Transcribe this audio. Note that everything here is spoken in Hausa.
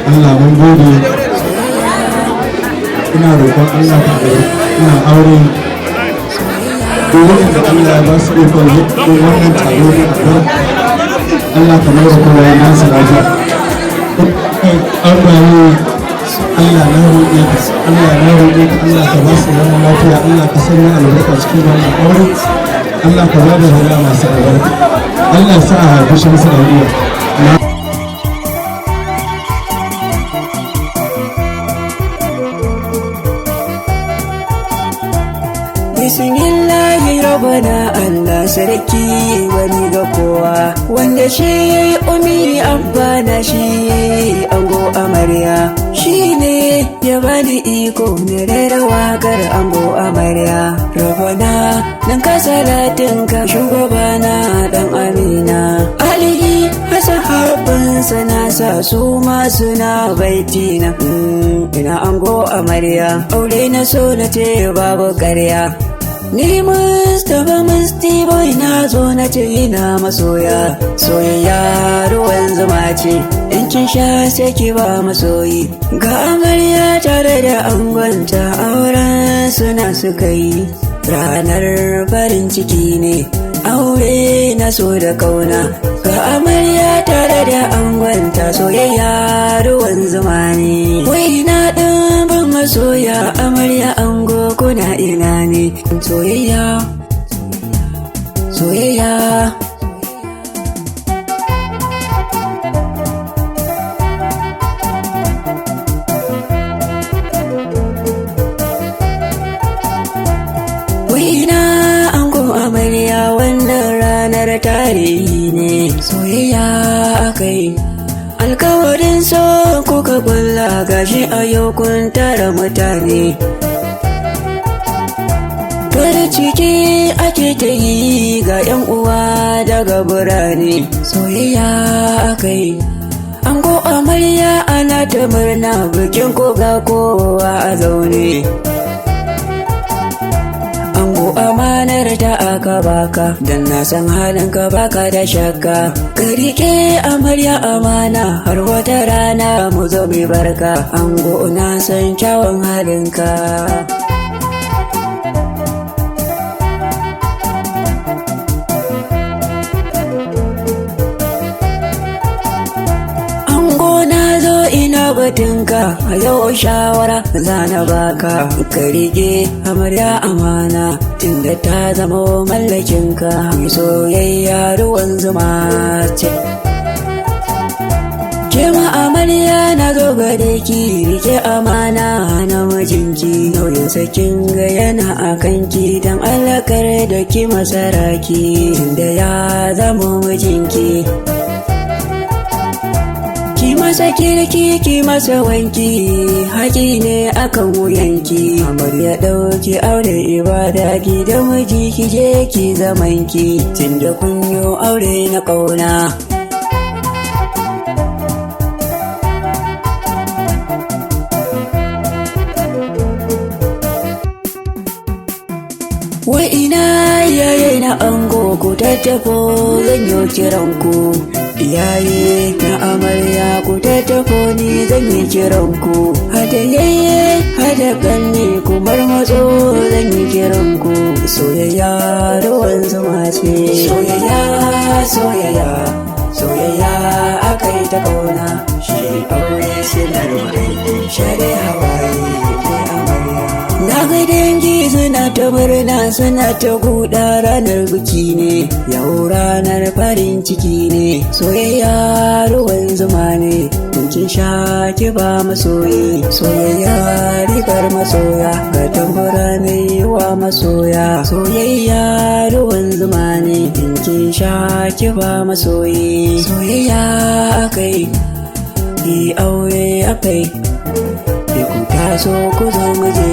Allah mun gode, ina roƙon Allah ta da ina aure wurin da Allah ya ba su ikon yin wannan taro na albarka. Allah ka mai da kowa ya nasa lafiya. An bayi Allah na roƙe ka, Allah na roƙe ka, Allah ka ba su zaman lafiya, Allah ka sanya albarka cikin wannan aure, Allah ka ba da hula masu albarka, Allah sa a haifi shi musu da iya. Bismillahi rabbana Allah sarki wani ga kowa, wanda shi yayi umi abba na shi ango amarya, shi ne ya bani iko na rera wakar ango amarya. Rabbana nan ka salatin ka shugabana dan amina, alihi sahabbansa na sa su ma suna baitina. Ina ango amarya, aure na so na ce babu ƙarya. Ni Mustapha Musti boy na zo na ce ina masoya, soyayya ruwan zuma ce, in kin sha sai ki ba masoyi. Ga amarya tare da angonta auren suna suka yi, ranar farin ciki ne, aure na so da kauna. Ga amarya tare da angonta soyayya ruwan zuma ne. Wai na ɗan masoya amarya ango kuna ina ne? Soyayya, soyayya. Wai na ango amarya wannan ranar tarihi ne, soyayya akai. Alkawarin so kuka kulla gashi a yau kun tara mutane, farin ciki ake ta yi ga 'yan uwa daga birane, soyayya akai. Ango amarya ana ta murna bikin koga kowa a zaune, ango amanar ta aka baka, dan na san halin ka baka da shakka. Ka rike amarya amana har wata rana mu zo mu barka, ango na san kyawun halinka. Batunka a yau shawara zana baka, ka rike amarya amana tunda ta zama mallakinka, soyayya ruwan zuma ce. Kema amarya na zo gare ki, rike amana na mijinki, nauyin sakin ga yana a kanki, dan alakar da ki masaraki tunda ya zama mijinki. Ki masa kirki ki masa wanki, haƙi ne akan wuyanki, amarya ɗauki aure ibada ki da miji ki je ki zamanki, tunda kunyo aure na ƙauna. Wai ina yaye na ango ku tattafo zan yi kiranku, iyaye na amarya ku tattafo ni zan yi kiranku, hada yayye hada ganni ku marmatso zan yi kiranku. Soyayya ruwan zuma ce, soyayya soyayya soyayya akai ta kauna, shi aure silar mai share hawaye ke amarya. Na ga dangi suna ta murna suna ta guda, ranar biki ne yau ranar farin ciki ne, soyayya ruwan zuma ne, kin sha ki ba masoyi, soyayya rigar masoya, ga tambura ne wa masoya, soyayya ruwan zuma ne, kin sha ki ba masoyi, soyayya akai, yi aure akai. Ku taso ku zo mu je.